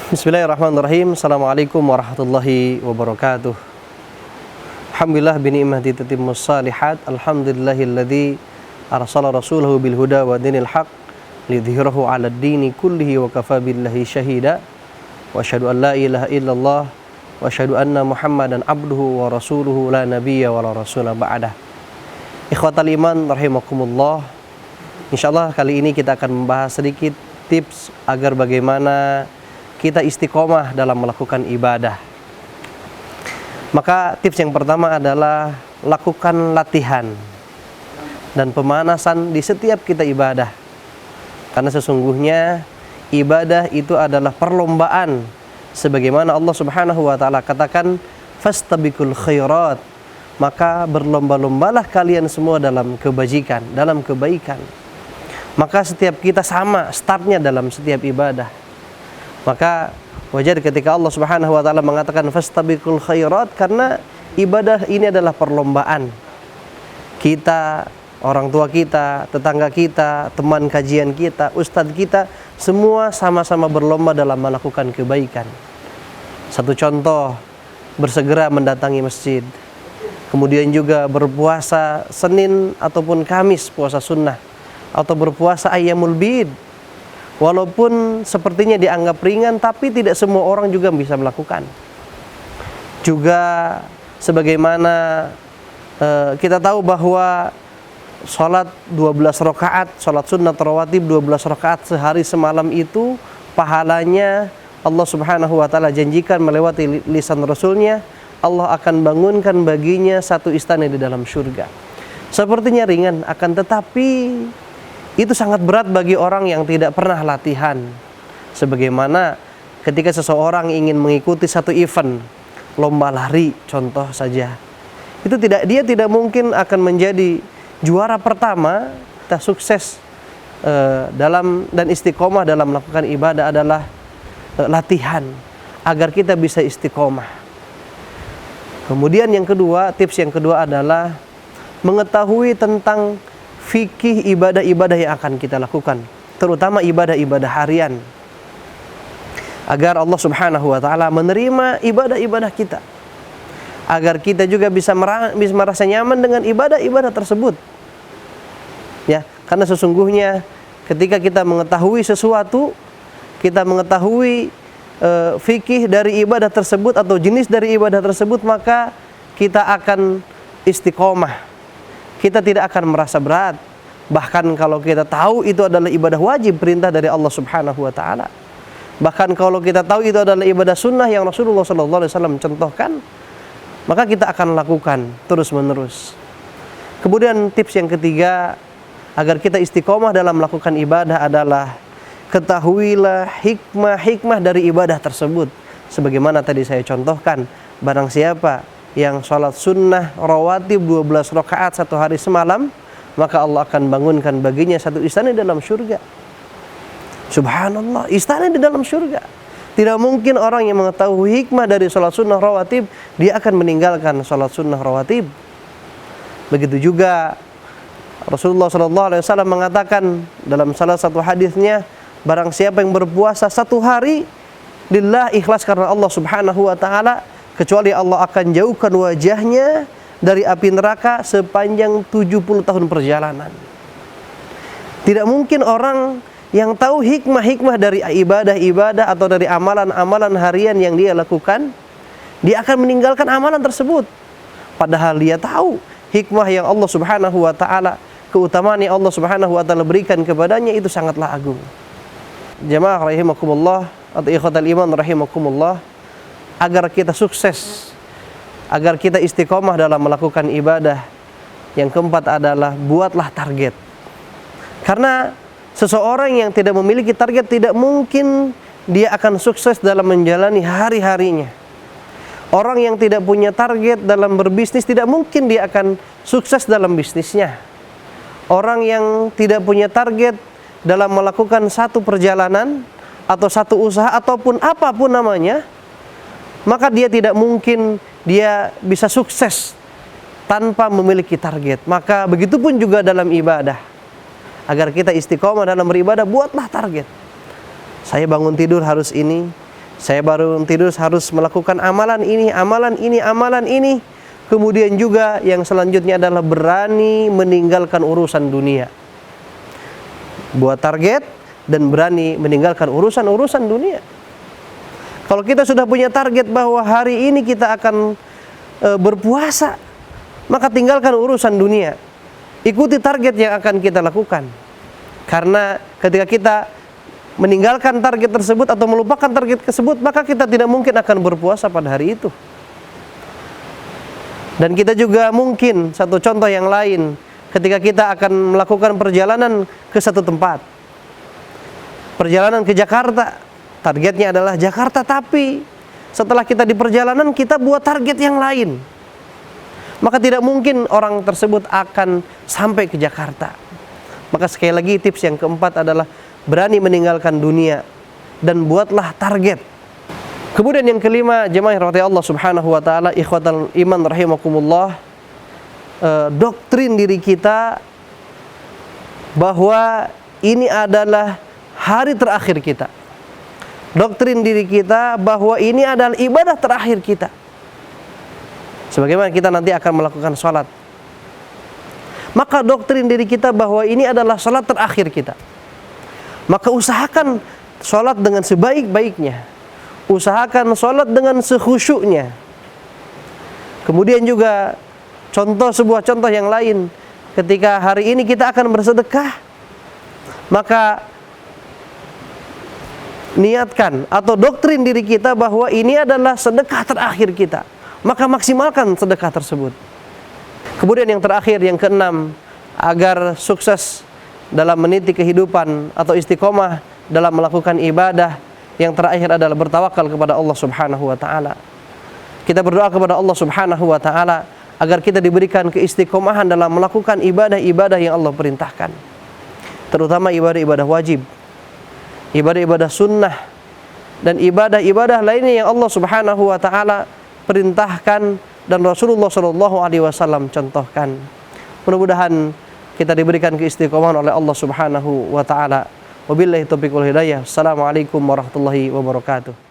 Bismillahirrahmanirrahim. Assalamualaikum warahmatullahi wabarakatuh. Alhamdulillah bini'mati tatimmus salihat. Alhamdulillahilladzi arsala rasulahu bil huda wa dinil haq lidhhirahu 'alad dini kullihi wa kafa billahi syahida. Wa asyhadu an la ilaha illallah wa asyhadu anna Muhammadan abduhu wa rasuluhu la nabiyya wa la rasula ba'dah. Ikhwatal iman rahimakumullah. Insyaallah kali ini kita akan membahas sedikit tips agar bagaimana kita istiqomah dalam melakukan ibadah. Maka tips yang pertama adalah lakukan latihan dan pemanasan di setiap kita ibadah. Karena sesungguhnya ibadah itu adalah perlombaan, sebagaimana Allah Subhanahu wa taala katakan, fastabiqul khairat. Maka berlomba-lombalah kalian semua dalam kebajikan, dalam kebaikan. Maka setiap kita sama startnya dalam setiap ibadah. Maka wajar ketika Allah Subhanahu wa taala mengatakan fastabiqul khairat, karena ibadah ini adalah perlombaan. Kita, orang tua kita, tetangga kita, teman kajian kita, ustadz kita, semua sama-sama berlomba dalam melakukan kebaikan. Satu contoh, bersegera mendatangi masjid. Kemudian juga berpuasa Senin ataupun Kamis, puasa sunnah, atau berpuasa Ayyamul Bid. Walaupun sepertinya dianggap ringan, tapi tidak semua orang juga bisa melakukan. Juga sebagaimana kita tahu bahwa sholat 12 rakaat, sholat sunnah rawatib 12 rakaat sehari semalam itu pahalanya Allah Subhanahu wa taala janjikan melewati lisan Rasulnya, Allah akan bangunkan baginya satu istana di dalam surga. Sepertinya ringan, akan tetapi itu sangat berat bagi orang yang tidak pernah latihan. Sebagaimana ketika seseorang ingin mengikuti satu event, lomba lari contoh saja, dia tidak mungkin akan menjadi juara pertama. Kita sukses dalam dan istiqomah dalam melakukan ibadah adalah latihan agar kita bisa istiqomah. Kemudian yang kedua, tips yang kedua adalah mengetahui tentang fikih ibadah-ibadah yang akan kita lakukan, terutama ibadah-ibadah harian, agar Allah Subhanahu wa taala menerima ibadah-ibadah kita, agar kita juga bisa merasa nyaman dengan ibadah-ibadah tersebut. Ya, karena sesungguhnya ketika kita mengetahui sesuatu, kita mengetahui fikih dari ibadah tersebut atau jenis dari ibadah tersebut, maka kita akan istiqomah. Kita tidak akan merasa berat. Bahkan kalau kita tahu itu adalah ibadah wajib, perintah dari Allah Subhanahu wa taala. Bahkan kalau kita tahu itu adalah ibadah sunnah yang Rasulullah SAW contohkan, maka kita akan lakukan terus-menerus. Kemudian tips yang ketiga agar kita istiqomah dalam melakukan ibadah adalah ketahuilah hikmah-hikmah dari ibadah tersebut. Sebagaimana tadi saya contohkan, barang siapa yang sholat sunnah rawatib 12 rakaat satu hari semalam, maka Allah akan bangunkan baginya satu istana di dalam surga. Subhanallah, istana di dalam surga. Tidak mungkin orang yang mengetahui hikmah dari sholat sunnah rawatib, dia akan meninggalkan sholat sunnah rawatib. Begitu juga Rasulullah SAW mengatakan dalam salah satu hadisnya, barang siapa yang berpuasa satu hari lillah, ikhlas karena Allah Subhanahu wa taala, kecuali Allah akan jauhkan wajahnya dari api neraka sepanjang 70 tahun perjalanan. Tidak mungkin orang yang tahu hikmah-hikmah dari ibadah-ibadah atau dari amalan-amalan harian yang dia lakukan, dia akan meninggalkan amalan tersebut. Padahal dia tahu hikmah yang Allah Subhanahu wa taala, keutamaan yang Allah Subhanahu wa taala berikan kepadanya itu sangatlah agung. Jamaah rahimakumullah atau ikhwatal iman rahimakumullah, agar kita sukses, agar kita istiqomah dalam melakukan ibadah, yang keempat adalah buatlah target. Karena seseorang yang tidak memiliki target, tidak mungkin dia akan sukses dalam menjalani hari-harinya. Orang yang tidak punya target dalam berbisnis, tidak mungkin dia akan sukses dalam bisnisnya. Orang yang tidak punya target dalam melakukan satu perjalanan atau satu usaha ataupun apapun namanya, maka dia tidak mungkin dia bisa sukses tanpa memiliki target. Maka begitupun juga dalam ibadah. Agar kita istiqomah dalam beribadah, buatlah target. Saya bangun tidur harus ini, Saya baru tidur harus melakukan amalan ini, amalan ini, amalan ini. Kemudian juga yang selanjutnya adalah berani meninggalkan urusan dunia. Buat target dan berani meninggalkan urusan-urusan dunia. Kalau kita sudah punya target bahwa hari ini kita akan berpuasa, maka tinggalkan urusan dunia. Ikuti target yang akan kita lakukan. Karena ketika kita meninggalkan target tersebut atau melupakan target tersebut, maka kita tidak mungkin akan berpuasa pada hari itu. Dan kita juga mungkin, satu contoh yang lain, ketika kita akan melakukan perjalanan ke satu tempat. Perjalanan ke Jakarta, targetnya adalah Jakarta, tapi setelah kita di perjalanan kita buat target yang lain. Maka tidak mungkin orang tersebut akan sampai ke Jakarta. Maka sekali lagi tips yang keempat adalah berani meninggalkan dunia dan buatlah target. Kemudian yang kelima, jemaah yang dirahmati Allah Subhanahu wa taala, ikhwatal iman rahimakumullah, doktrin diri kita bahwa ini adalah hari terakhir kita. Doktrin diri kita bahwa ini adalah ibadah terakhir kita. Sebagaimana kita nanti akan melakukan salat. Maka doktrin diri kita bahwa ini adalah salat terakhir kita. Maka usahakan sholat dengan sebaik-baiknya. Usahakan sholat dengan sekhusyuknya. Kemudian juga sebuah contoh yang lain. Ketika hari ini kita akan bersedekah, maka niatkan atau doktrin diri kita bahwa ini adalah sedekah terakhir kita. Maka maksimalkan sedekah tersebut. Kemudian yang terakhir, yang keenam, agar sukses dalam meniti kehidupan atau istiqomah dalam melakukan ibadah, yang terakhir adalah bertawakal kepada Allah Subhanahu wa taala. Kita berdoa kepada Allah Subhanahu wa taala agar kita diberikan keistiqomahan dalam melakukan ibadah-ibadah yang Allah perintahkan. Terutama ibadah-ibadah wajib, ibadah-ibadah sunnah, dan ibadah-ibadah lainnya yang Allah Subhanahu wa taala perintahkan dan Rasulullah sallallahu alaihi wasallam contohkan. Mudah-mudahan kita diberikan keistiqomahan oleh Allah Subhanahu wa taala. Wabillahi taufiq wal hidayah. Assalamualaikum warahmatullahi wabarakatuh.